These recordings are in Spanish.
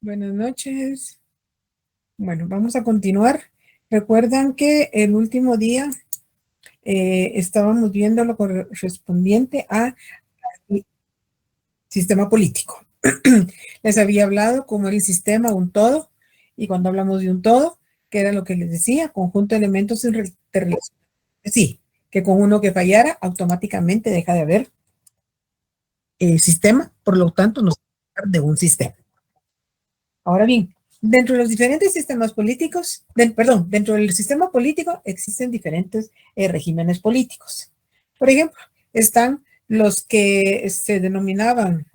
Buenas noches. Bueno, vamos a continuar. Recuerdan que el último día estábamos viendo lo correspondiente al sistema político. Les había hablado como era el sistema, un todo, y cuando hablamos de un todo, que era lo que les decía, conjunto de elementos interrelacionados. Sí, que con uno que fallara, automáticamente deja de haber sistema, por lo tanto, nos habla de un sistema. Ahora bien, dentro de los diferentes sistemas políticos, dentro del sistema político existen diferentes regímenes políticos. Por ejemplo, están los que se denominaban,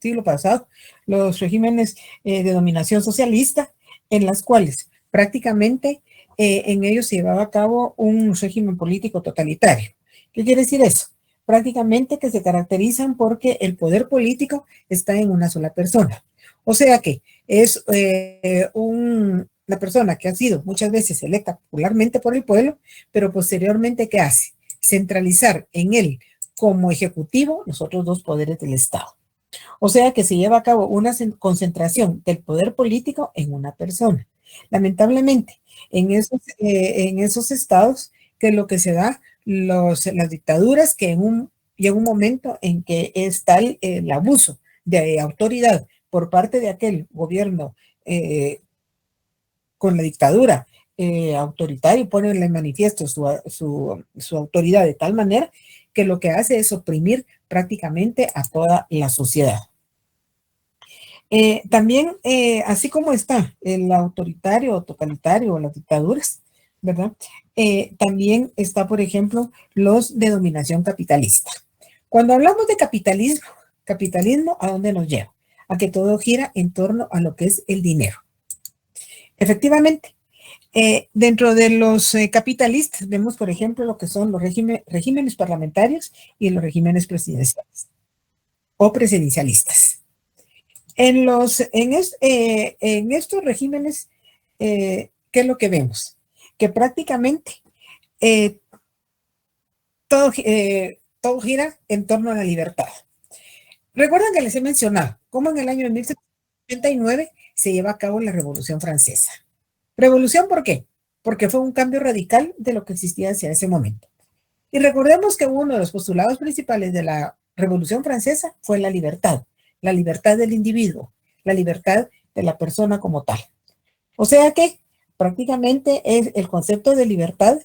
siglo pasado, los regímenes de dominación socialista, en las cuales prácticamente en ellos se llevaba a cabo un régimen político totalitario. ¿Qué quiere decir eso? Prácticamente que se caracterizan porque el poder político está en una sola persona. O sea que es la persona que ha sido muchas veces electa popularmente por el pueblo, pero posteriormente, ¿qué hace? Centralizar en él como ejecutivo los otros dos poderes del Estado. O sea que se lleva a cabo una concentración del poder político en una persona. Lamentablemente, en esos estados, que es lo que se da, las dictaduras, que llega un momento en que está el abuso de autoridad por parte de aquel gobierno con la dictadura autoritario, pone en manifiesto su autoridad de tal manera que lo que hace es oprimir prácticamente a toda la sociedad. También, así como está el autoritario o totalitario o las dictaduras, ¿verdad? También está, por ejemplo, los de dominación capitalista. Cuando hablamos de capitalismo, ¿a dónde nos lleva? A que todo gira en torno a lo que es el dinero. Efectivamente, dentro de los capitalistas vemos, por ejemplo, lo que son los regímenes parlamentarios y los regímenes presidenciales o presidencialistas. En estos regímenes, ¿qué es lo que vemos? Que prácticamente eh, todo gira en torno a la libertad. Recuerdan que les he mencionado cómo en el año de 1789 se lleva a cabo la Revolución Francesa. ¿Revolución por qué? Porque fue un cambio radical de lo que existía hacia ese momento. Y recordemos que uno de los postulados principales de la Revolución Francesa fue la libertad del individuo, la libertad de la persona como tal. O sea que prácticamente es el concepto de libertad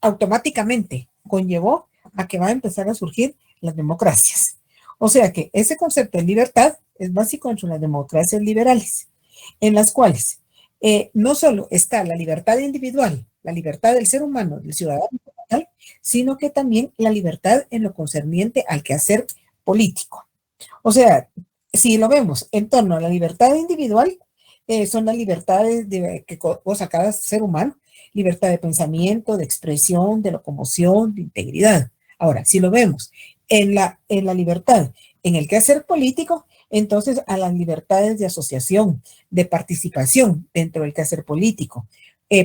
automáticamente conllevó a que va a empezar a surgir las democracias. O sea que ese concepto de libertad es básico entre las democracias liberales, en las cuales no solo está la libertad individual, la libertad del ser humano, del ciudadano, sino que también la libertad en lo concerniente al quehacer político. O sea, si lo vemos en torno a la libertad individual, son las libertades que goza cada ser humano, libertad de pensamiento, de expresión, de locomoción, de integridad. Ahora, si lo vemos en la libertad, en el quehacer político, entonces a las libertades de asociación, de participación dentro del quehacer político,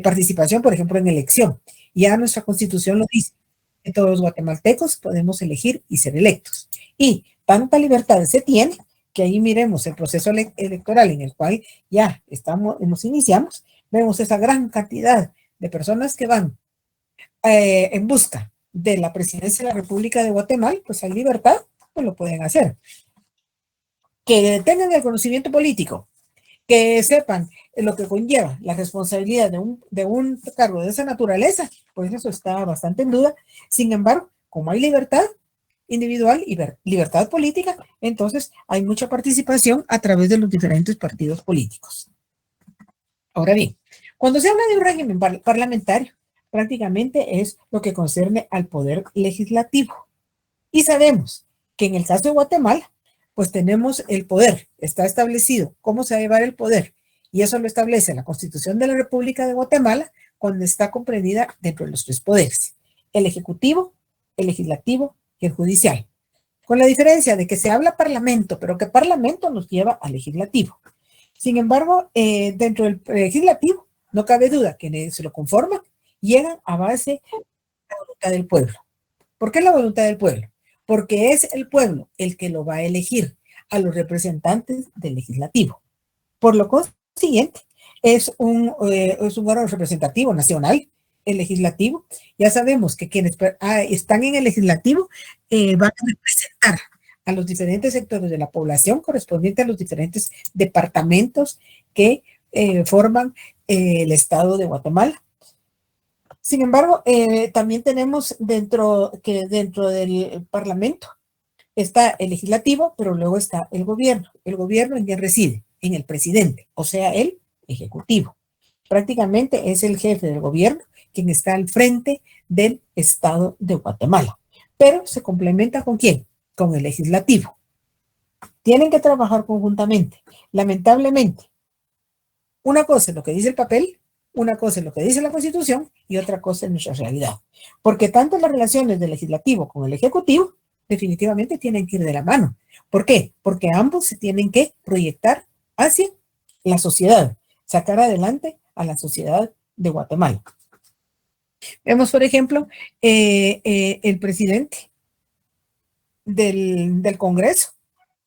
participación, por ejemplo, en elección. Ya nuestra constitución lo dice, que todos los guatemaltecos podemos elegir y ser electos. Y tanta libertad se tiene que ahí miremos el proceso electoral en el cual ya nos iniciamos, vemos esa gran cantidad de personas que van en busca de la presidencia de la República de Guatemala, pues hay libertad, pues lo pueden hacer. Que tengan el conocimiento político, que sepan lo que conlleva la responsabilidad de un cargo de esa naturaleza, pues eso está bastante en duda. Sin embargo, como hay libertad individual y libertad política, entonces hay mucha participación a través de los diferentes partidos políticos. Ahora bien, cuando se habla de un régimen parlamentario, prácticamente es lo que concierne al poder legislativo. Y sabemos que en el caso de Guatemala, pues tenemos el poder, está establecido cómo se va a llevar el poder, y eso lo establece la Constitución de la República de Guatemala cuando está comprendida dentro de los tres poderes, el ejecutivo, el legislativo y el judicial. Con la diferencia de que se habla parlamento, pero que parlamento nos lleva al legislativo. Sin embargo, dentro del legislativo, no cabe duda que se lo conforman, llegan a base de la voluntad del pueblo. ¿Por qué la voluntad del pueblo? Porque es el pueblo el que lo va a elegir. a los representantes del legislativo. Por lo consiguiente, es un órgano representativo nacional, el legislativo. Ya sabemos que quienes están en el legislativo van a representar a los diferentes sectores de la población correspondientes a los diferentes departamentos que forman el estado de Guatemala. Sin embargo, también tenemos dentro del Parlamento está el legislativo, pero luego está el gobierno. El gobierno en quien reside, en el presidente, o sea, el ejecutivo. Prácticamente es el jefe del gobierno quien está al frente del estado de Guatemala. Pero se complementa ¿con quién? Con el legislativo. Tienen que trabajar conjuntamente. Lamentablemente, una cosa es lo que dice el papel, una cosa es lo que dice la Constitución y otra cosa es nuestra realidad. Porque tanto las relaciones del legislativo con el ejecutivo definitivamente tienen que ir de la mano. ¿Por qué? Porque ambos se tienen que proyectar hacia la sociedad, sacar adelante a la sociedad de Guatemala. Vemos, por ejemplo, el presidente del Congreso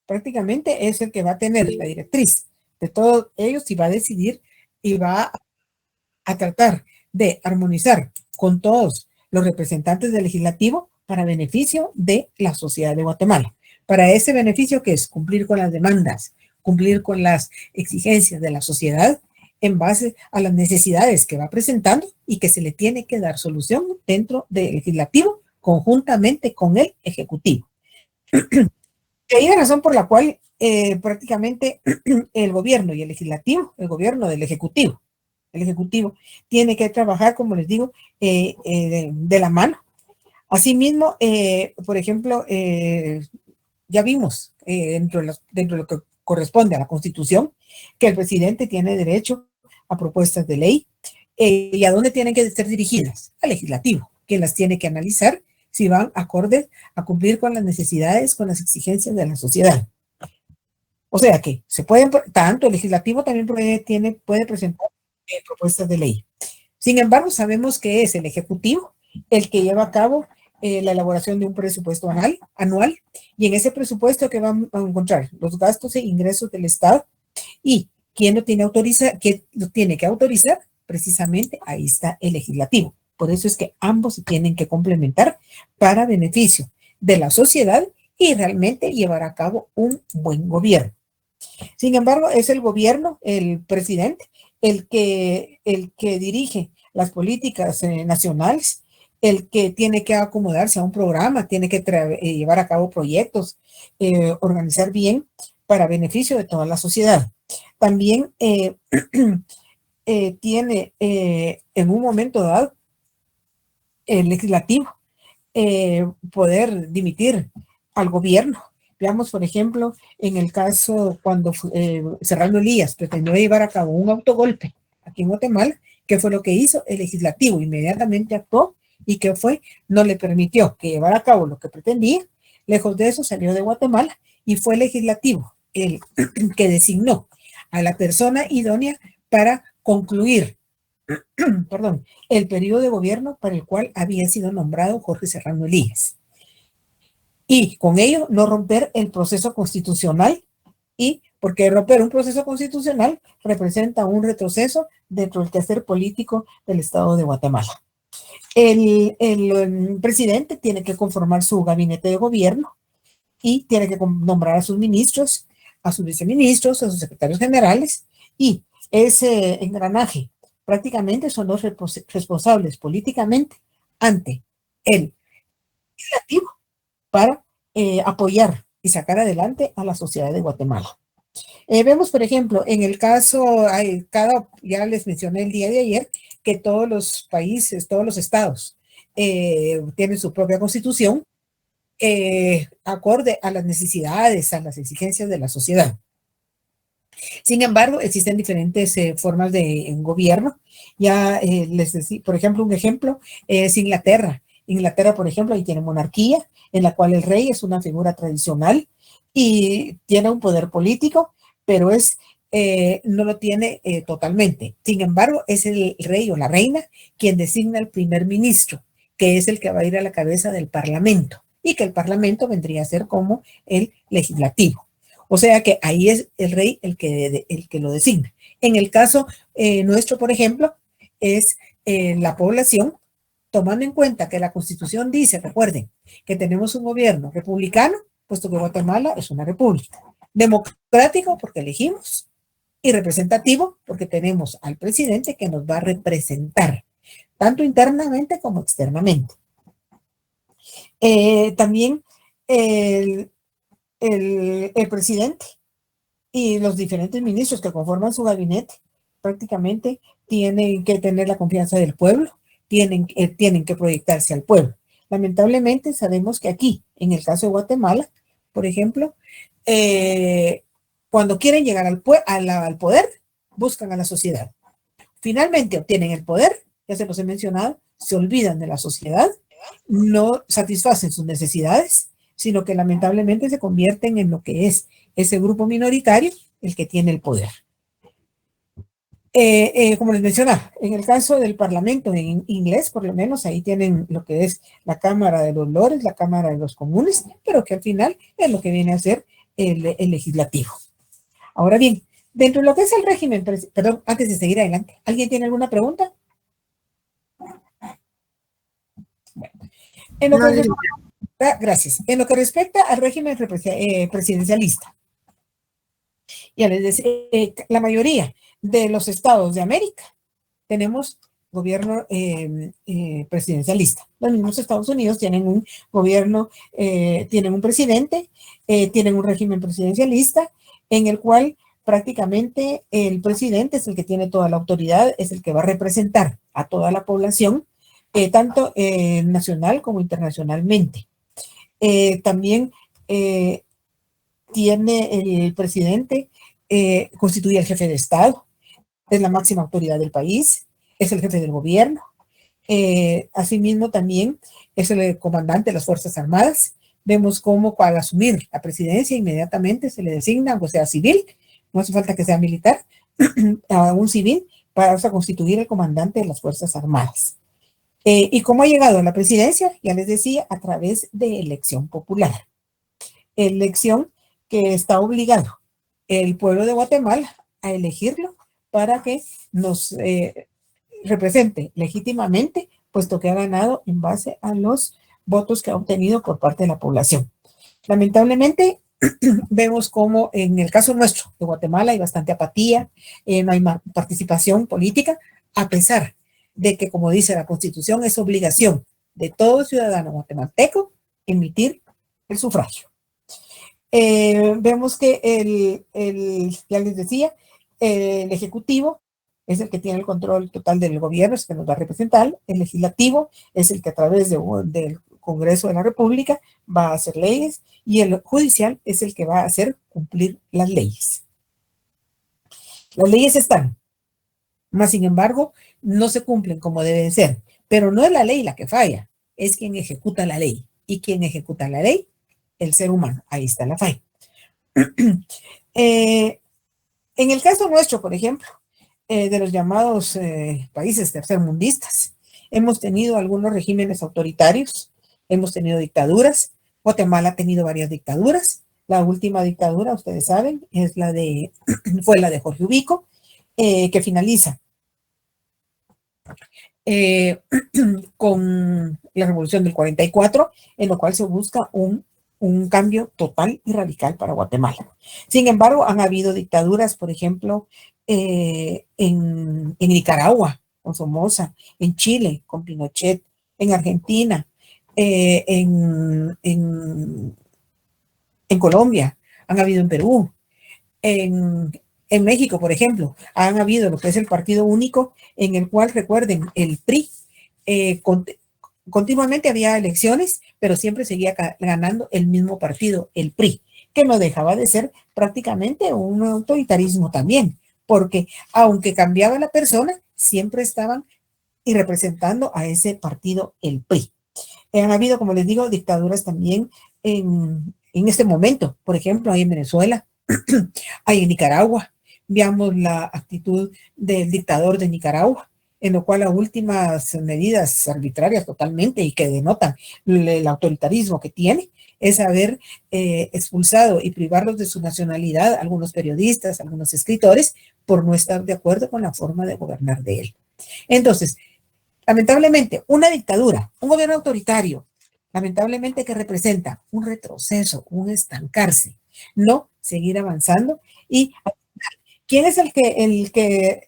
prácticamente es el que va a tener la directriz de todos ellos y va a decidir y va a tratar de armonizar con todos los representantes del legislativo para beneficio de la sociedad de Guatemala. Para ese beneficio que es cumplir con las demandas, cumplir con las exigencias de la sociedad en base a las necesidades que va presentando y que se le tiene que dar solución dentro del legislativo conjuntamente con el ejecutivo. Y ahí la razón por la cual prácticamente el gobierno y el legislativo, el gobierno del ejecutivo, el ejecutivo tiene que trabajar, como les digo, de la mano. Asimismo, por ejemplo, ya vimos dentro de lo que corresponde a la Constitución que el presidente tiene derecho a propuestas de ley y a dónde tienen que ser dirigidas, al legislativo, que las tiene que analizar si van acordes a cumplir con las necesidades, con las exigencias de la sociedad. O sea que se pueden, tanto el legislativo también puede presentar propuestas de ley. Sin embargo, sabemos que es el ejecutivo el que lleva a cabo la elaboración de un presupuesto anual, y en ese presupuesto que van a encontrar los gastos e ingresos del Estado y quién lo tiene que autorizar, precisamente ahí está el legislativo. Por eso es que ambos se tienen que complementar para beneficio de la sociedad y realmente llevar a cabo un buen gobierno. Sin embargo, es el gobierno, el presidente, el que dirige las políticas nacionales, el que tiene que acomodarse a un programa, tiene que llevar a cabo proyectos, organizar bien para beneficio de toda la sociedad. También tiene en un momento dado el legislativo poder dimitir al gobierno. Veamos, por ejemplo, en el caso cuando Serrano Elías pretendió llevar a cabo un autogolpe aquí en Guatemala, ¿qué fue lo que hizo? El legislativo inmediatamente actuó y ¿qué fue? No le permitió que llevara a cabo lo que pretendía. Lejos de eso, salió de Guatemala y fue el legislativo el que designó a la persona idónea para concluir el periodo de gobierno para el cual había sido nombrado Jorge Serrano Elías. Y con ello no romper el proceso constitucional, y porque romper un proceso constitucional representa un retroceso dentro del quehacer político del Estado de Guatemala. El presidente tiene que conformar su gabinete de gobierno y tiene que nombrar a sus ministros, a sus viceministros, a sus secretarios generales, y ese engranaje prácticamente son los responsables políticamente ante el legislativo para apoyar y sacar adelante a la sociedad de Guatemala. Vemos, por ejemplo, en el caso, ya les mencioné el día de ayer, que todos los países, todos los estados tienen su propia constitución acorde a las necesidades, a las exigencias de la sociedad. Sin embargo, existen diferentes formas de gobierno. Ya les decía, por ejemplo, un ejemplo es Inglaterra. Inglaterra, por ejemplo, ahí tiene monarquía, en la cual el rey es una figura tradicional y tiene un poder político, pero no lo tiene totalmente. Sin embargo, es el rey o la reina quien designa al primer ministro, que es el que va a ir a la cabeza del parlamento, y que el parlamento vendría a ser como el legislativo. O sea que ahí es el rey el que lo designa. En el caso nuestro, por ejemplo, es la población, tomando en cuenta que la Constitución dice, recuerden, que tenemos un gobierno republicano, puesto que Guatemala es una república. Democrático, porque elegimos, y representativo, porque tenemos al presidente que nos va a representar, tanto internamente como externamente. También el presidente y los diferentes ministros que conforman su gabinete prácticamente tienen que tener la confianza del pueblo, tienen que proyectarse al pueblo. Lamentablemente sabemos que aquí, en el caso de Guatemala, por ejemplo, cuando quieren llegar al poder, buscan a la sociedad. Finalmente obtienen el poder, ya se los he mencionado, se olvidan de la sociedad, no satisfacen sus necesidades, sino que lamentablemente se convierten en lo que es ese grupo minoritario el que tiene el poder. Como les mencionaba, en el caso del Parlamento en inglés, por lo menos ahí tienen lo que es la Cámara de los Lores, la Cámara de los Comunes, pero que al final es lo que viene a ser el legislativo. Ahora bien, dentro de lo que es el régimen, perdón, antes de seguir adelante, ¿alguien tiene alguna pregunta? Bueno, en lo No, que gracias. En lo que respecta al régimen presidencialista, ya les decía, la mayoría de los estados de América tenemos gobierno presidencialista. Los mismos Estados Unidos tienen un gobierno, tienen un presidente, tienen un régimen presidencialista en el cual prácticamente el presidente es el que tiene toda la autoridad, es el que va a representar a toda la población, tanto nacional como internacionalmente. También tiene el presidente, constituye el jefe de Estado, es la máxima autoridad del país, es el jefe del gobierno. Asimismo, también es el comandante de las Fuerzas Armadas. Vemos cómo al asumir la presidencia inmediatamente se le designa, aunque sea civil, no hace falta que sea militar, a un civil para constituir el comandante de las Fuerzas Armadas. ¿Y cómo ha llegado a la presidencia? Ya les decía, a través de elección popular. Elección que está obligado el pueblo de Guatemala a elegirlo para que nos represente legítimamente, puesto que ha ganado en base a los votos que ha obtenido por parte de la población. Lamentablemente, vemos como en el caso nuestro de Guatemala hay bastante apatía, no hay participación política, a pesar de que, como dice la Constitución, es obligación de todo ciudadano guatemalteco emitir el sufragio. Vemos que ya les decía, el Ejecutivo es el que tiene el control total del gobierno, es el que nos va a representar. El Legislativo es el que a través del Congreso de la República va a hacer leyes, y el Judicial es el que va a hacer cumplir las leyes. Las leyes están, más sin embargo, no se cumplen como deben ser. Pero no es la ley la que falla, es quien ejecuta la ley. ¿Y quien ejecuta la ley? El ser humano. Ahí está la falla. En el caso nuestro, por ejemplo, de los llamados países tercermundistas, hemos tenido algunos regímenes autoritarios, hemos tenido dictaduras. Guatemala ha tenido varias dictaduras. La última dictadura, ustedes saben, fue la de Jorge Ubico, que finaliza con la revolución del 44, en lo cual se busca un cambio total y radical para Guatemala. Sin embargo, han habido dictaduras, por ejemplo, en Nicaragua, con Somoza, en Chile, con Pinochet, en Argentina, en Colombia, han habido en Perú, en México, por ejemplo, han habido lo que es el partido único, en el cual, recuerden, el PRI, continuamente había elecciones, pero siempre seguía ganando el mismo partido, el PRI, que no dejaba de ser prácticamente un autoritarismo también, porque aunque cambiaba la persona, siempre estaban y representando a ese partido, el PRI. Han habido, como les digo, dictaduras también en este momento. Por ejemplo, hay en Venezuela, hay en Nicaragua. Veamos la actitud del dictador de Nicaragua, en lo cual las últimas medidas arbitrarias totalmente y que denotan el autoritarismo que tiene es haber expulsado y privarlos de su nacionalidad a algunos periodistas, algunos escritores, por no estar de acuerdo con la forma de gobernar de él. Entonces, lamentablemente, una dictadura, un gobierno autoritario, lamentablemente que representa un retroceso, un estancarse, no seguir avanzando. ¿Y quién es el que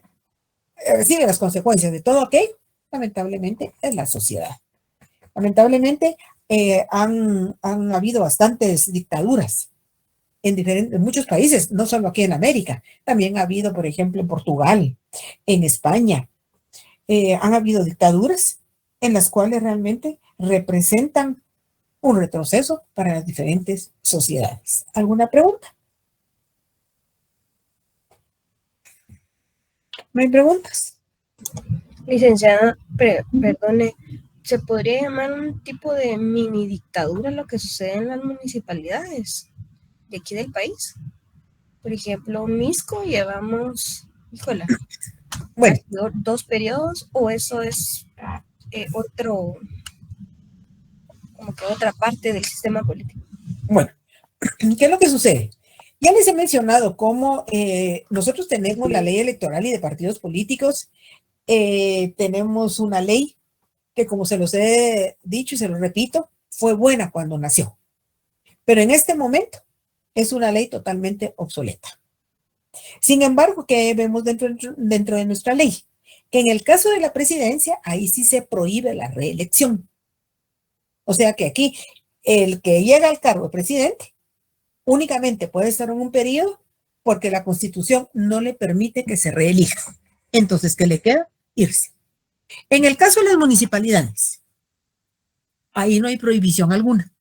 recibe las consecuencias de todo aquello? Lamentablemente es la sociedad. Lamentablemente han habido bastantes dictaduras en muchos países, no solo aquí en América, también ha habido, por ejemplo, en Portugal, en España, han habido dictaduras en las cuales realmente representan un retroceso para las diferentes sociedades. ¿Alguna pregunta? ¿No hay preguntas? Licenciada, perdone, ¿se podría llamar un tipo de mini dictadura lo que sucede en las municipalidades de aquí del país? Por ejemplo, Misco llevamos, híjola, Bueno, 2 periodos, o eso es otro, como que otra parte del sistema político. bueno, ¿qué es lo que sucede? Ya les he mencionado cómo nosotros tenemos la ley electoral y de partidos políticos, tenemos una ley que, como se los he dicho y se los repito, fue buena cuando nació, pero en este momento es una ley totalmente obsoleta. Sin embargo, ¿qué vemos dentro de nuestra ley? Que en el caso de la presidencia, ahí sí se prohíbe la reelección. O sea que aquí el que llega al cargo de presidente únicamente puede estar en un periodo porque la Constitución no le permite que se reelija. Entonces, ¿qué le queda? Irse. En el caso de las municipalidades, ahí no hay prohibición alguna.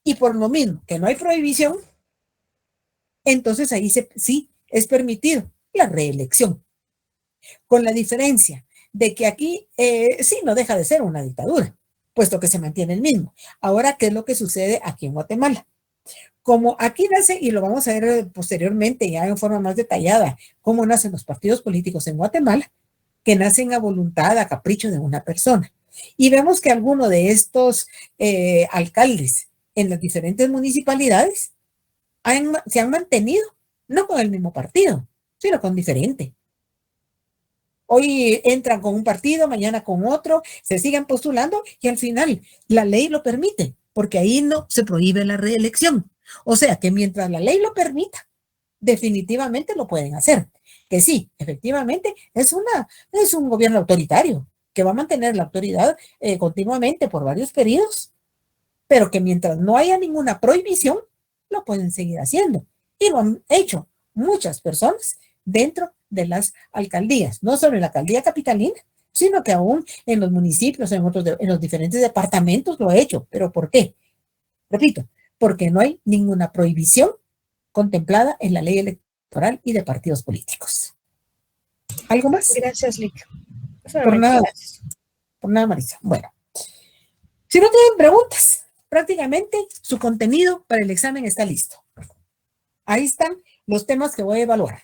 Y por lo mismo que no hay prohibición, entonces ahí sí es permitido la reelección. Con la diferencia de que aquí sí no deja de ser una dictadura, puesto que se mantiene el mismo. Ahora, ¿qué es lo que sucede aquí en Guatemala? Como aquí nace, y lo vamos a ver posteriormente ya en forma más detallada, cómo nacen los partidos políticos en Guatemala, que nacen a voluntad, a capricho de una persona. Y vemos que algunos de estos alcaldes en las diferentes municipalidades se han mantenido, no con el mismo partido, sino con diferente. Hoy entran con un partido, mañana con otro, se siguen postulando y al final la ley lo permite, porque ahí no se prohíbe la reelección. O sea que mientras la ley lo permita, definitivamente lo pueden hacer. Que sí, efectivamente, es un gobierno autoritario que va a mantener la autoridad continuamente por varios periodos, pero que mientras no haya ninguna prohibición, lo pueden seguir haciendo. Y lo han hecho muchas personas dentro de las alcaldías, no solo en la alcaldía capitalina, sino que aún en los municipios, en los diferentes departamentos lo ha hecho. ¿Pero por qué? Repito, porque no hay ninguna prohibición contemplada en la ley electoral y de partidos políticos. ¿Algo más? Gracias, Lick. Por nada, Gracias. por nada, Marisa. Bueno, si no tienen preguntas, prácticamente su contenido para el examen está listo. Ahí están los temas que voy a evaluar.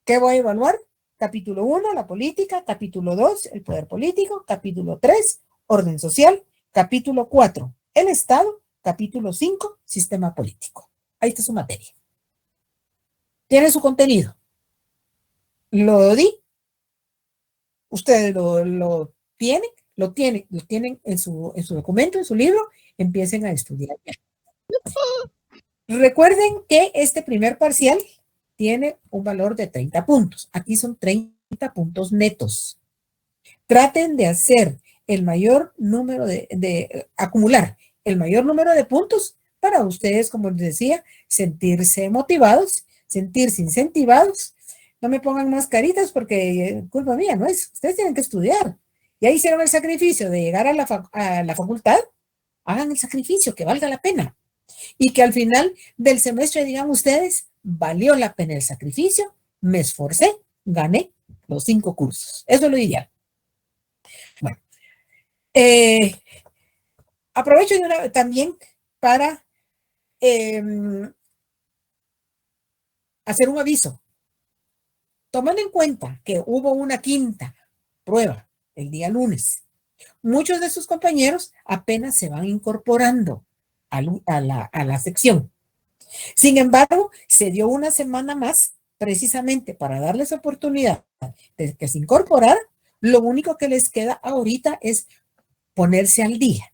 ¿Qué voy a evaluar? Capítulo 1, la política. Capítulo 2, el poder político. Capítulo 3, orden social. Capítulo 4, el Estado. Capítulo 5, sistema político. Ahí está su materia. Tiene su contenido. Lo di. Ustedes lo tienen en su documento, en su libro. Empiecen a estudiar. Recuerden que este primer parcial tiene un valor de 30 puntos. Aquí son 30 puntos netos. Traten de hacer el mayor número de acumular el mayor número de puntos para ustedes, como les decía, sentirse motivados, sentirse incentivados. No me pongan más caritas porque culpa mía, no es. Ustedes tienen que estudiar. Ya hicieron el sacrificio de llegar a la facultad, hagan el sacrificio, que valga la pena. Y que al final del semestre digan ustedes, valió la pena el sacrificio, me esforcé, gané los 5 cursos. Eso es lo ideal. Bueno, aprovecho también para hacer un aviso. Tomando en cuenta que hubo una quinta prueba el día lunes. Muchos de sus compañeros apenas se van incorporando a la sección. Sin embargo, se dio una semana más precisamente para darles oportunidad de que se incorporaran. Lo único que les queda ahorita es ponerse al día.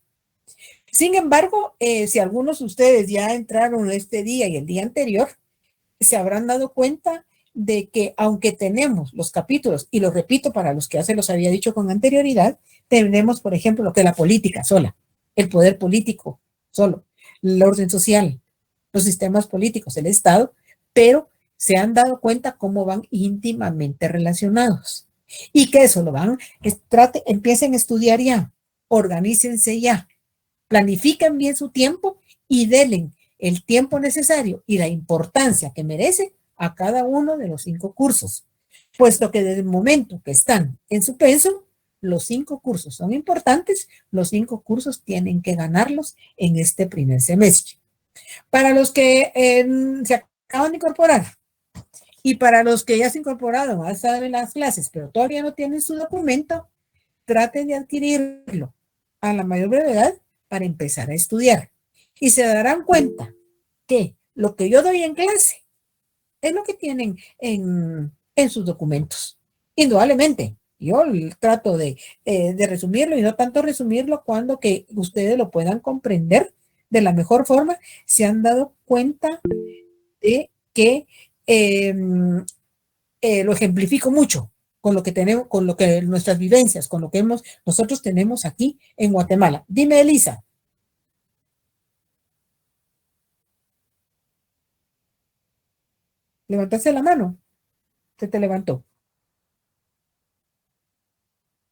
Sin embargo, si algunos de ustedes ya entraron este día y el día anterior, se habrán dado cuenta de que aunque tenemos los capítulos, y lo repito para los que ya se los había dicho con anterioridad, tenemos, por ejemplo, lo que es la política sola, el poder político solo, el orden social, los sistemas políticos, el Estado, pero se han dado cuenta cómo van íntimamente relacionados y que eso lo van, empiecen a estudiar ya, organícense ya, planifiquen bien su tiempo y denle el tiempo necesario y la importancia que merece a cada uno de los 5 cursos, puesto que desde el momento que están en su pensum, los 5 cursos son importantes, los 5 cursos tienen que ganarlos en este primer semestre. Para los que se acaban de incorporar y para los que ya se incorporaron, van a estar en las clases, pero todavía no tienen su documento, traten de adquirirlo a la mayor brevedad para empezar a estudiar. Y se darán cuenta que lo que yo doy en clase es lo que tienen en sus documentos. Indudablemente, yo trato de resumirlo y no tanto resumirlo cuando que ustedes lo puedan comprender de la mejor forma. Se han dado cuenta de que lo ejemplifico mucho con lo que tenemos, con lo que nuestras vivencias, con lo que nosotros tenemos aquí en Guatemala. Dime, Elisa. ¿Levantaste la mano? Se te levantó.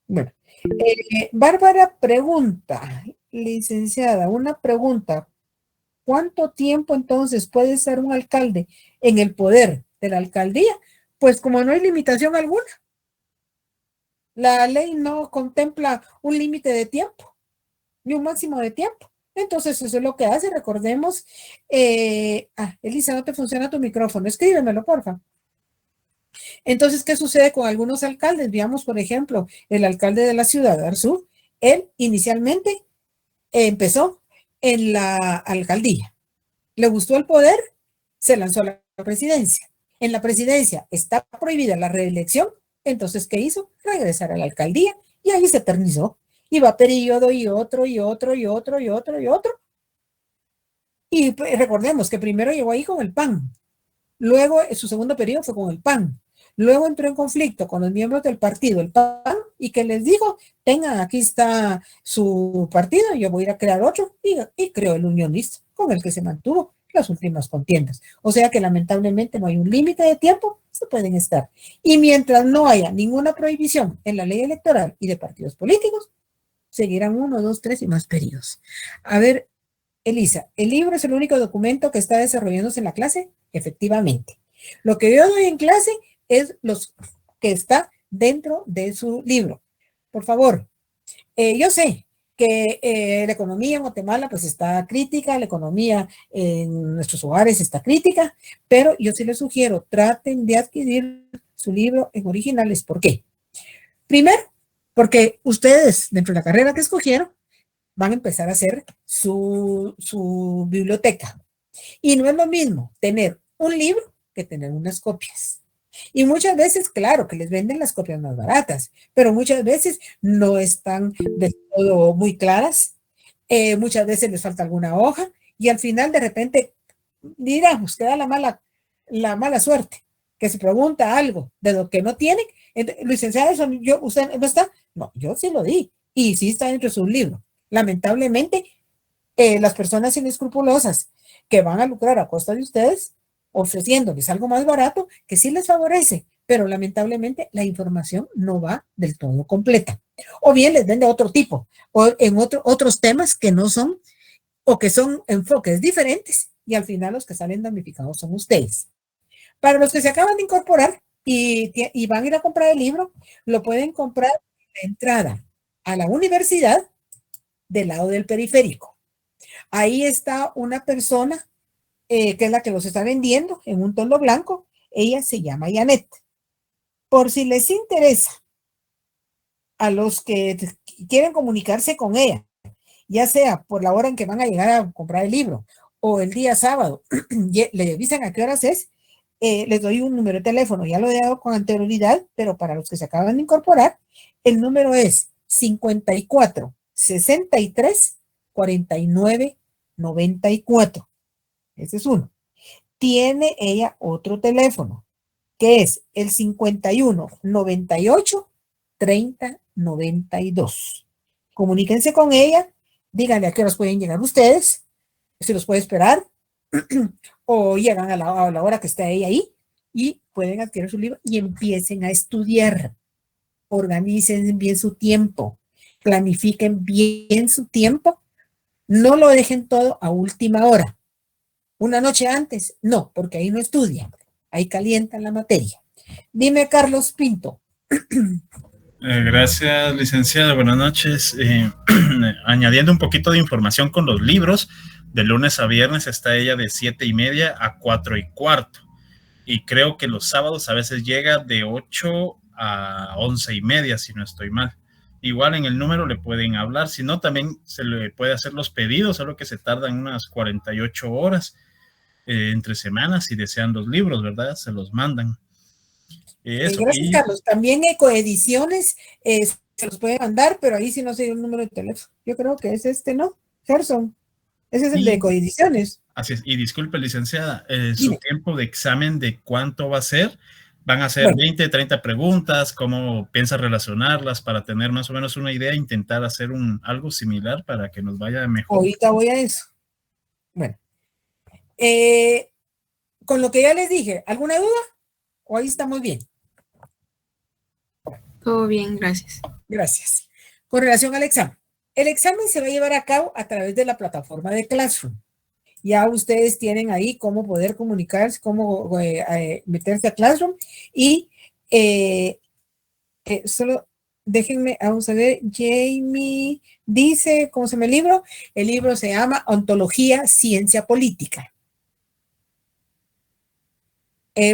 Bueno, Bárbara pregunta, licenciada, una pregunta. ¿Cuánto tiempo entonces puede estar un alcalde en el poder de la alcaldía? Pues como no hay limitación alguna, la ley no contempla un límite de tiempo, ni un máximo de tiempo. Entonces eso es lo que hace, recordemos. Elisa, no te funciona tu micrófono, escríbemelo, porfa. Entonces, ¿qué sucede con algunos alcaldes? Veamos, por ejemplo, el alcalde de la ciudad de Arzú, él inicialmente empezó en la alcaldía. Le gustó el poder, se lanzó a la presidencia. En la presidencia está prohibida la reelección, entonces, ¿qué hizo? Regresar a la alcaldía y ahí se eternizó. Y va periodo y otro, y otro, y otro, y otro, y otro. Y pues, recordemos que primero llegó ahí con el PAN. Luego, su segundo periodo fue con el PAN. Luego entró en conflicto con los miembros del partido, el PAN, y que les dijo, tengan, aquí está su partido, yo voy a ir a crear otro, y creó el Unionista, con el que se mantuvo las últimas contiendas. O sea que lamentablemente no hay un límite de tiempo, se pueden estar. Y mientras no haya ninguna prohibición en la ley electoral y de partidos políticos, seguirán 1, 2, 3 y más periodos. A ver, Elisa, ¿el libro es el único documento que está desarrollándose en la clase? Efectivamente. Lo que yo doy en clase es los que está dentro de su libro. Por favor, yo sé que la economía en Guatemala pues está crítica, la economía en nuestros hogares está crítica, pero yo sí les sugiero, traten de adquirir su libro en originales. ¿Por qué? Primero, porque ustedes, dentro de la carrera que escogieron, van a empezar a hacer su biblioteca. Y no es lo mismo tener un libro que tener unas copias. Y muchas veces, claro, que les venden las copias más baratas, pero muchas veces no están de todo muy claras. Muchas veces les falta alguna hoja y al final de repente, digamos, queda la mala suerte, que se pregunta algo de lo que no tienen. Licenciada, ¿usted no está? No, yo sí lo di y sí está dentro de su libro. Lamentablemente, las personas inescrupulosas que van a lucrar a costa de ustedes, ofreciéndoles algo más barato, que sí les favorece, pero lamentablemente la información no va del todo completa. O bien les vende otro tipo, o en otros temas que no son, o que son enfoques diferentes, y al final los que salen damnificados son ustedes. Para los que se acaban de incorporar y van a ir a comprar el libro, lo pueden comprar en la entrada a la universidad del lado del periférico. Ahí está una persona que es la que los está vendiendo en un tono blanco. Ella se llama Janet. Por si les interesa a los que quieren comunicarse con ella, ya sea por la hora en que van a llegar a comprar el libro o el día sábado, le avisan a qué horas es, les doy un número de teléfono, ya lo he dado con anterioridad, pero para los que se acaban de incorporar, el número es 54 63 49 94. Ese es uno. Tiene ella otro teléfono, que es el 51 98 30 92. Comuníquense con ella, díganle a qué horas pueden llegar ustedes, si los puede esperar, o llegan a la hora que está ella ahí y pueden adquirir su libro y empiecen a estudiar. Organicen bien su tiempo, planifiquen bien su tiempo, no lo dejen todo a última hora. Una noche antes, no, porque ahí no estudian, ahí calientan la materia. Dime, Carlos Pinto. Gracias, licenciada. Buenas noches. Añadiendo un poquito de información con los libros, de lunes a viernes está ella de 7:30 a 4:15. Y creo que los sábados a veces llega de 8 a 11:30, si no estoy mal. Igual en el número le pueden hablar, si no también se le puede hacer los pedidos, solo que se tardan unas 48 horas entre semanas, si desean los libros, ¿verdad? Se los mandan. Eso. Gracias, Carlos. También Ecoediciones se los puede mandar, pero ahí sí no sé el número de teléfono. Yo creo que es este, ¿no? Gerson. Ese es el de Ecoediciones. Así es. Y disculpe, licenciada, su tiempo de examen, ¿de cuánto va a ser? ¿Van a ser 20, 30 preguntas? ¿Cómo piensa relacionarlas para tener más o menos una idea? Intentar hacer algo similar para que nos vaya mejor. Ahorita voy a eso. Bueno. Con lo que ya les dije, ¿alguna duda? ¿O ahí está muy bien? Todo bien, gracias. Gracias. Con relación al examen. El examen se va a llevar a cabo a través de la plataforma de Classroom. Ya ustedes tienen ahí cómo poder comunicarse, cómo meterse a Classroom. Y solo déjenme, vamos a ver, Jamie dice, ¿cómo se llama el libro? El libro se llama Ontología, Ciencia Política.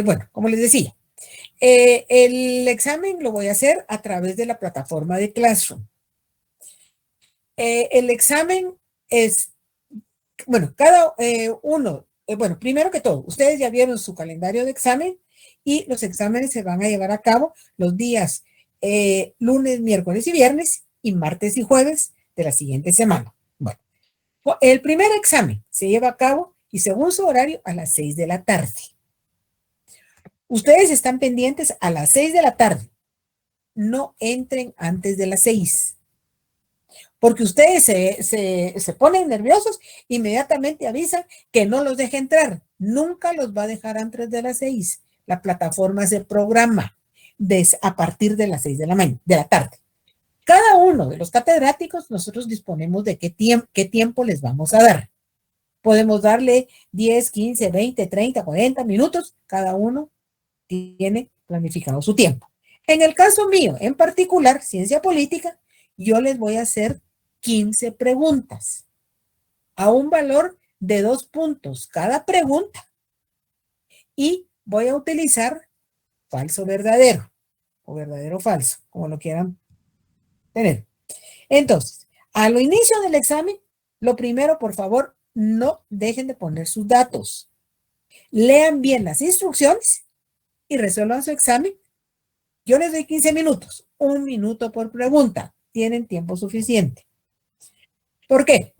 Bueno, como les decía, el examen lo voy a hacer a través de la plataforma de Classroom. El examen es, bueno, cada uno, bueno, primero que todo, ustedes ya vieron su calendario de examen y los exámenes se van a llevar a cabo los días lunes, miércoles y viernes y martes y jueves de la siguiente semana. Bueno, el primer examen se lleva a cabo y según su horario a las 6 de la tarde. Ustedes están pendientes a las 6 de la tarde. No entren antes de las 6. Porque ustedes se ponen nerviosos, inmediatamente avisan que no los deje entrar. Nunca los va a dejar antes de las 6. La plataforma se programa a partir de las 6 de la tarde. Cada uno de los catedráticos, nosotros disponemos de qué tiempo les vamos a dar. Podemos darle 10, 15, 20, 30, 40 minutos. Cada uno tiene planificado su tiempo. En el caso mío, en particular, ciencia política, yo les voy a hacer 15 preguntas a un valor de 2 puntos cada pregunta y voy a utilizar falso verdadero o verdadero falso, como lo quieran tener. Entonces, a lo inicio del examen, lo primero, por favor, no dejen de poner sus datos. Lean bien las instrucciones y resuelvan su examen. Yo les doy 15 minutos, 1 minuto por pregunta. Tienen tiempo suficiente. ¿Por qué?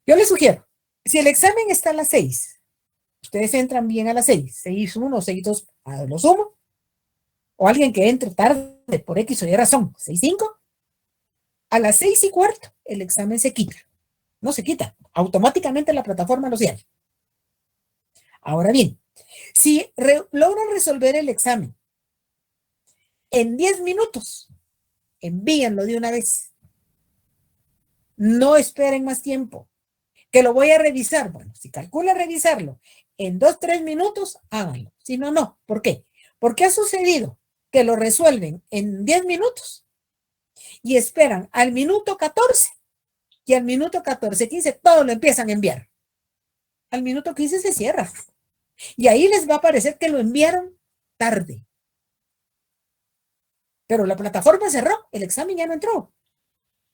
Yo les sugiero, si el examen está a las 6, ustedes entran bien a las 6, 6:1 o 6:2, a lo sumo, o alguien que entre tarde por X o Y razón, 6:5, a las 6:15 el examen se quita. No se quita, automáticamente la plataforma lo cierra. Ahora bien, si logran resolver el examen en 10 minutos, envíenlo de una vez. No esperen más tiempo. Que lo voy a revisar. Bueno, si calcula revisarlo en 2, 3 minutos, háganlo. Si no, no. ¿Por qué? Porque ha sucedido que lo resuelven en 10 minutos y esperan al minuto 14 y al minuto 14, 15, todo lo empiezan a enviar. Al minuto 15 se cierra. Y ahí les va a parecer que lo enviaron tarde. pero la plataforma cerró, el examen ya no entró.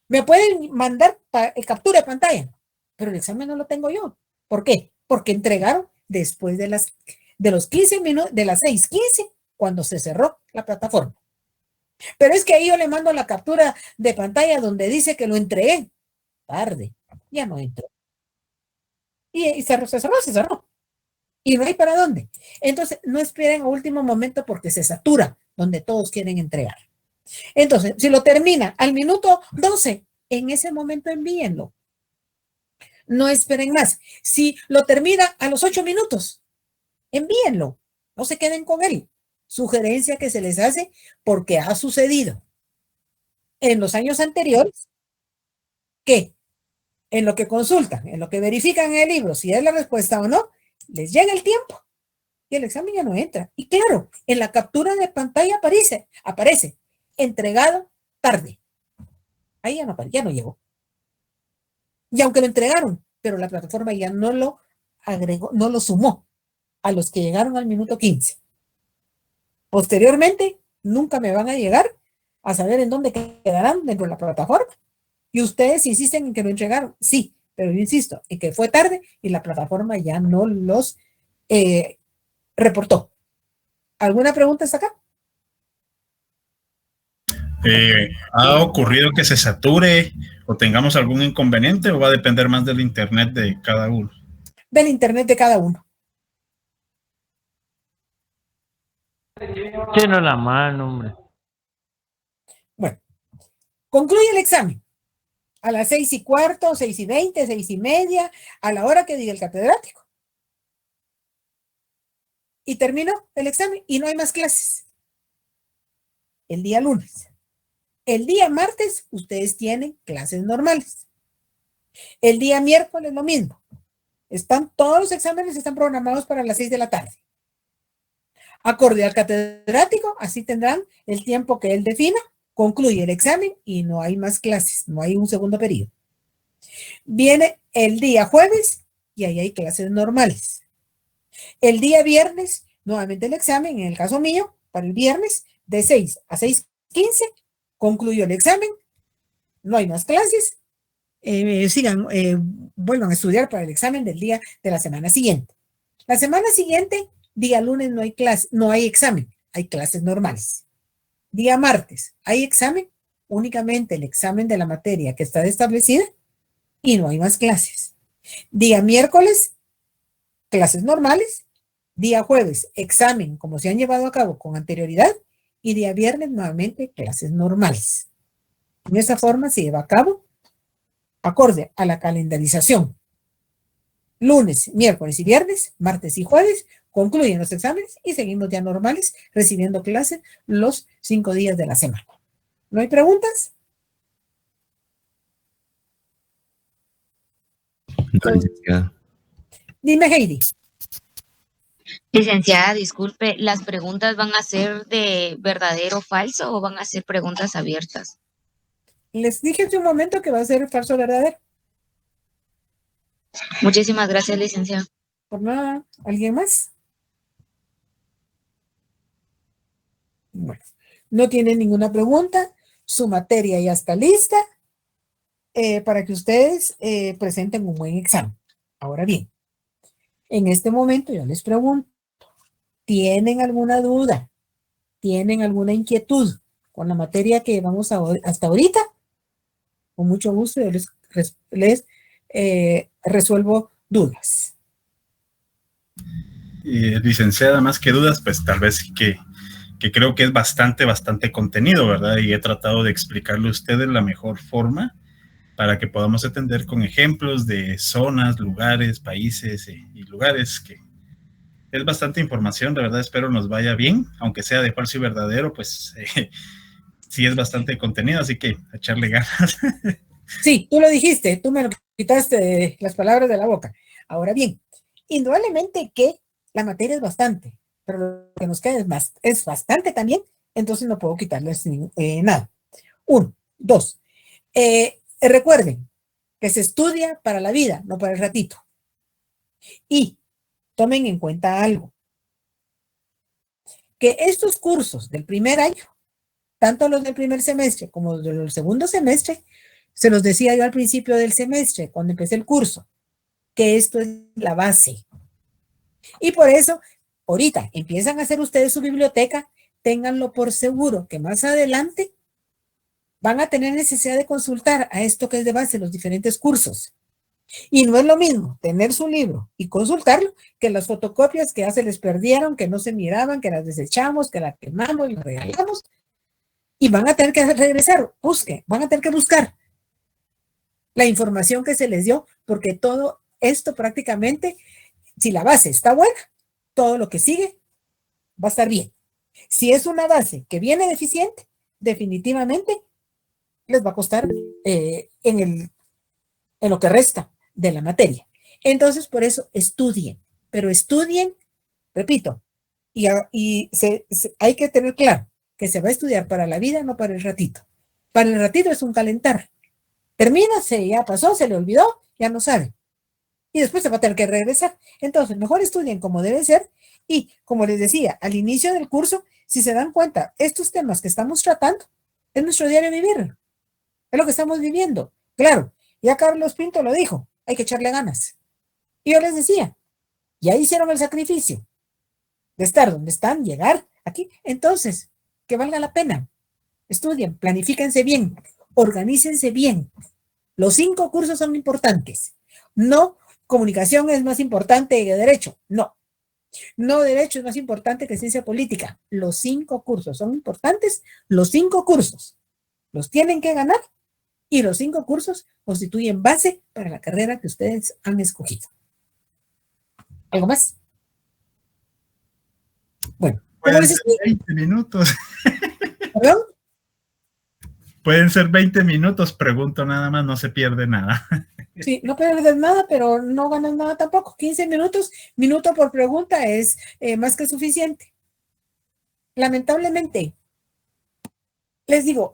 Me pueden mandar captura de pantalla, pero el examen no lo tengo yo. ¿Por qué? Porque entregaron después de los 15 minutos, de las 6:15, cuando se cerró la plataforma. Pero es que ahí yo le mando la captura de pantalla donde dice que lo entregué. Tarde, ya no entró. Y se cerró. Y no hay para dónde. Entonces, no esperen a último momento porque se satura donde todos quieren entregar. Entonces, si lo termina al minuto 12, en ese momento envíenlo. No esperen más. Si lo termina a los 8 minutos, envíenlo. No se queden con él. Sugerencia que se les hace porque ha sucedido en los años anteriores que en lo que consultan, en lo que verifican en el libro, si es la respuesta o no, les llega el tiempo y el examen ya no entra. Y claro, en la captura de pantalla aparece entregado tarde. Ahí ya no llegó. Y aunque lo entregaron, pero la plataforma ya no lo agregó, no lo sumó a los que llegaron al minuto 15. Posteriormente, nunca me van a llegar a saber en dónde quedarán dentro de la plataforma. Y ustedes insisten en que lo entregaron. Sí, pero yo insisto en que fue tarde y la plataforma ya no los reportó. ¿Alguna pregunta hasta acá? ¿Ha ocurrido que se sature o tengamos algún inconveniente o va a depender más del internet de cada uno? Del internet de cada uno. Lleno la mano, hombre. Bueno, concluye el examen a las 6:15, 6:20, 6:30, a la hora que diga el catedrático. Y terminó el examen y no hay más clases. El día lunes. El día martes, ustedes tienen clases normales. El día miércoles, lo mismo. Todos los exámenes están programados para las 6 de la tarde. Acorde al catedrático, así tendrán el tiempo que él defina, concluye el examen y no hay más clases, no hay un segundo periodo. Viene el día jueves y ahí hay clases normales. El día viernes, nuevamente el examen, en el caso mío, para el viernes, de 6 a 6:15, concluyó el examen, no hay más clases, vuelvan a estudiar para el examen del día de la semana siguiente. La semana siguiente, día lunes no hay clase, no hay examen, hay clases normales. Día martes hay examen, únicamente el examen de la materia que está establecida y no hay más clases. Día miércoles, clases normales. Día jueves, examen como se han llevado a cabo con anterioridad y día viernes nuevamente clases normales. De esa forma se lleva a cabo acorde a la calendarización. Lunes, miércoles y viernes, martes y jueves, concluyen los exámenes y seguimos ya normales, recibiendo clases los 5 días de la semana. ¿No hay preguntas? No, licenciada. Dime, Heidi. Licenciada, disculpe, ¿las preguntas van a ser de verdadero o falso o van a ser preguntas abiertas? Les dije hace un momento que va a ser falso o verdadero. Muchísimas gracias, licenciada. Por nada. ¿Alguien más? Bueno, no tiene ninguna pregunta. Su materia ya está lista para que ustedes presenten un buen examen. Ahora bien, en este momento yo les pregunto, ¿tienen alguna duda? ¿Tienen alguna inquietud con la materia que vamos hasta ahorita? Con mucho gusto yo les resuelvo dudas. Licenciada, más que dudas, pues tal vez que creo que es bastante contenido, ¿verdad? Y he tratado de explicarle a ustedes la mejor forma para que podamos entender con ejemplos de zonas, lugares, países y lugares que es bastante información, de verdad espero nos vaya bien, aunque sea de falso y verdadero, pues sí es bastante contenido, así que a echarle ganas. Sí, tú lo dijiste, tú me lo quitaste de las palabras de la boca. Ahora bien, indudablemente que la materia es bastante, pero lo que nos queda es bastante también, entonces no puedo quitarles nada. 1, 2. Recuerden que se estudia para la vida, no para el ratito. Y tomen en cuenta algo, que estos cursos del primer año tanto los del primer semestre como los del segundo semestre, se los decía yo al principio del semestre, cuando empecé el curso, que esto es la base. Y por eso, ahorita empiezan a hacer ustedes su biblioteca, ténganlo por seguro que más adelante van a tener necesidad de consultar a esto que es de base, los diferentes cursos. Y no es lo mismo tener su libro y consultarlo que las fotocopias que ya se les perdieron, que no se miraban, que las desechamos, que las quemamos y las regalamos. Y van a tener que regresar, van a tener que buscar la información que se les dio, porque todo esto prácticamente, si la base está buena, todo lo que sigue va a estar bien. Si es una base que viene deficiente, definitivamente les va a costar en lo que resta de la materia. Entonces, por eso estudien, pero estudien, repito, y hay que tener claro que se va a estudiar para la vida, no para el ratito. Para el ratito es un calentar. Termina, ya pasó, se le olvidó, ya no sabe. Y después se va a tener que regresar. Entonces, mejor estudien como debe ser. Y como les decía, al inicio del curso, si se dan cuenta, estos temas que estamos tratando es nuestro diario vivir. Es lo que estamos viviendo. Claro, ya Carlos Pinto lo dijo, hay que echarle ganas. Y yo les decía, ya hicieron el sacrificio de estar donde están, llegar aquí. Entonces, que valga la pena. Estudien, planifíquense bien, organícense bien. Los 5 cursos son importantes. No, comunicación es más importante que derecho. No. No, derecho es más importante que ciencia política. Los 5 cursos son importantes. Los 5 cursos los tienen que ganar y los 5 cursos constituyen base para la carrera que ustedes han escogido. ¿Algo más? Bueno, pueden ser 20 minutos. ¿Perdón? Pueden ser 20 minutos, pregunto nada más, no se pierde nada. Sí, no pierdes nada, pero no ganas nada tampoco. 15 minutos, minuto por pregunta es más que suficiente. Lamentablemente, les digo,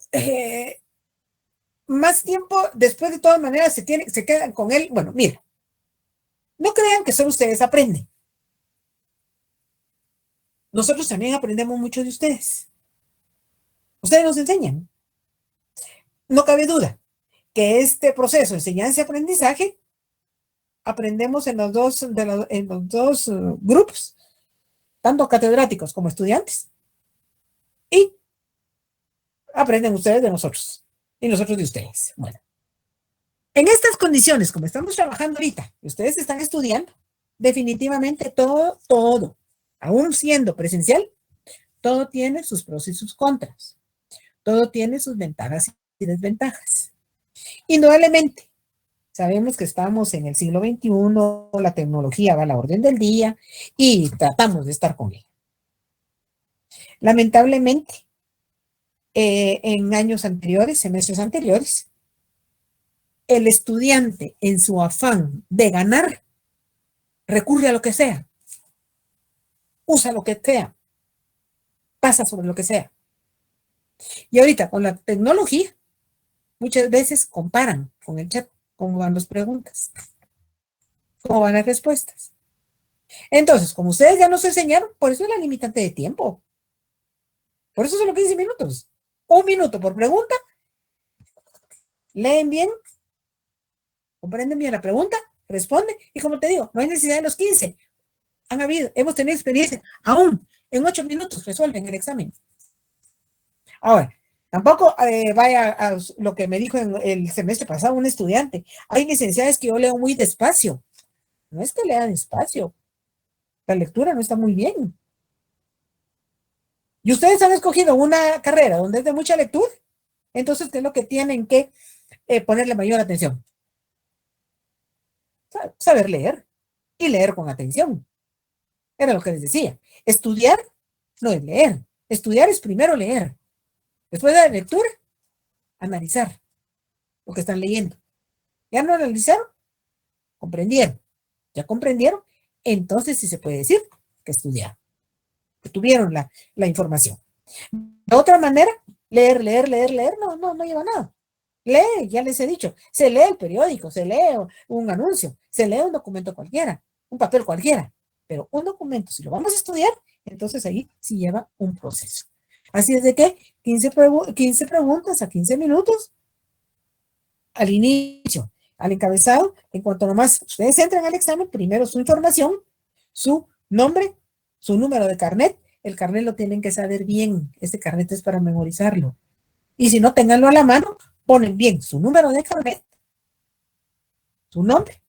más tiempo, después de todas maneras se quedan con él. Bueno, mira, no crean que solo ustedes aprenden. Nosotros también aprendemos mucho de ustedes. Ustedes nos enseñan. No cabe duda que este proceso de enseñanza y aprendizaje aprendemos en los dos grupos, tanto catedráticos como estudiantes, y aprenden ustedes de nosotros y nosotros de ustedes. Bueno, en estas condiciones, como estamos trabajando ahorita, y ustedes están estudiando, definitivamente todo, aún siendo presencial, todo tiene sus pros y sus contras. Todo tiene sus ventajas y desventajas. Indudablemente, sabemos que estamos en el siglo XXI, la tecnología va a la orden del día y tratamos de estar con ella. Lamentablemente, en años anteriores, semestres anteriores, el estudiante en su afán de ganar recurre a lo que sea, usa lo que sea, pasa sobre lo que sea. Y ahorita con la tecnología, muchas veces comparan con el chat cómo van las preguntas, cómo van las respuestas. Entonces, como ustedes ya nos enseñaron, por eso es la limitante de tiempo. Por eso son los 15 minutos. 1 minuto por pregunta. Leen bien, comprenden bien la pregunta, responden, y como te digo, no hay necesidad de los 15. Hemos tenido experiencia, aún en 8 minutos resuelven el examen. Ahora, tampoco vaya a lo que me dijo en el semestre pasado un estudiante. Hay licenciadas que yo leo muy despacio. No es que lea despacio. La lectura no está muy bien. Y ustedes han escogido una carrera donde es de mucha lectura. Entonces, ¿qué es lo que tienen que ponerle mayor atención? Saber leer y leer con atención. Era lo que les decía. Estudiar no es leer. Estudiar es primero leer. Después de la lectura, analizar lo que están leyendo. ¿Ya no analizaron? Comprendieron. ¿Ya comprendieron? Entonces sí se puede decir que estudiaron, que tuvieron la información. De otra manera, leer, no lleva nada. Lee, ya les he dicho, se lee el periódico, se lee un anuncio, se lee un documento cualquiera, un papel cualquiera, pero un documento, si lo vamos a estudiar, entonces ahí sí lleva un proceso. Así es de que 15 preguntas a 15 minutos al inicio, al encabezado. En cuanto nomás ustedes entran al examen, primero su información, su nombre, su número de carnet. El carnet lo tienen que saber bien. Este carnet es para memorizarlo. Y si no, ténganlo a la mano, ponen bien su número de carnet, su nombre.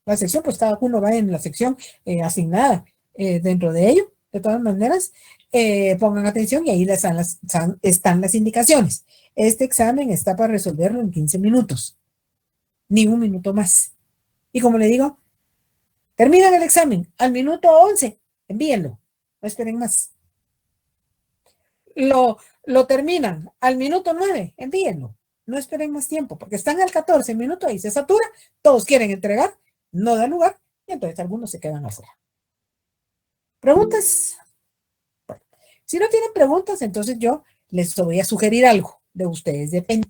La sección, pues cada uno va en la sección asignada dentro de ello. De todas maneras, pongan atención y ahí están las indicaciones. Este examen está para resolverlo en 15 minutos, ni un minuto más. Y como le digo, terminan el examen al minuto 11, envíenlo, no esperen más. Lo terminan al minuto 9, envíenlo, no esperen más tiempo, porque están al 14 minuto y se satura, todos quieren entregar, no da lugar, y entonces algunos se quedan afuera. ¿Preguntas? Bueno, si no tienen preguntas, entonces yo les voy a sugerir algo, de ustedes depende.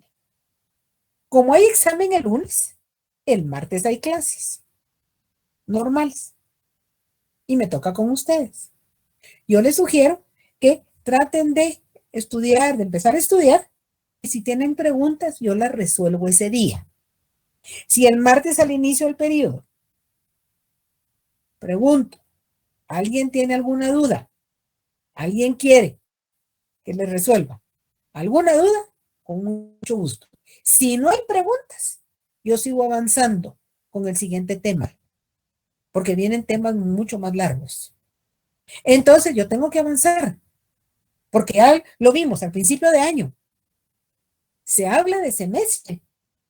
Como hay examen el lunes, el martes hay clases normales, y me toca con ustedes. Yo les sugiero que traten de estudiar, de empezar a estudiar, y si tienen preguntas, yo las resuelvo ese día. Si el martes al inicio del periodo pregunto, ¿alguien tiene alguna duda? ¿Alguien quiere que le resuelva alguna duda? Con mucho gusto. Si no hay preguntas, yo sigo avanzando con el siguiente tema, porque vienen temas mucho más largos. Entonces yo tengo que avanzar, porque ya lo vimos al principio de año. Se habla de semestre,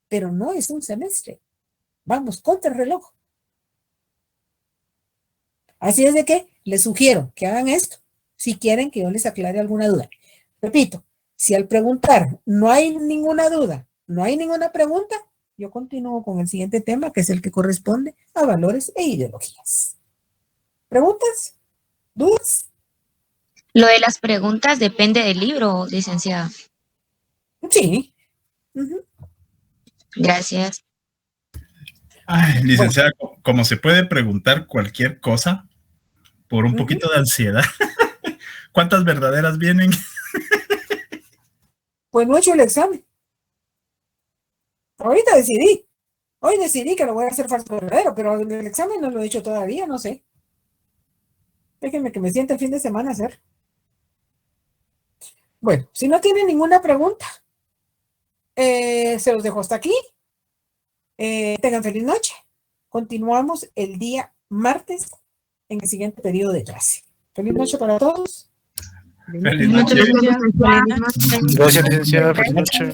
pero no es un semestre. Vamos contra el reloj. Así es de que les sugiero que hagan esto si quieren que yo les aclare alguna duda. Repito, si al preguntar no hay ninguna duda, no hay ninguna pregunta, yo continúo con el siguiente tema, que es el que corresponde a valores e ideologías. ¿Preguntas? ¿Dudas? Lo de las preguntas depende del libro, licenciada. Sí. Gracias. Ay, licenciada, como se puede preguntar cualquier cosa por un poquito de ansiedad, ¿cuántas verdaderas vienen? Pues no he hecho el examen. Ahorita hoy decidí que lo voy a hacer falso verdadero, pero el examen no lo he hecho todavía, no sé. Déjenme que me siente el fin de semana a hacer. Bueno, si no tienen ninguna pregunta, se los dejo hasta aquí. Tengan feliz noche. Continuamos el día martes en el siguiente periodo de clase. Feliz noche para todos. Feliz noche. Gracias, licenciada. Feliz noche.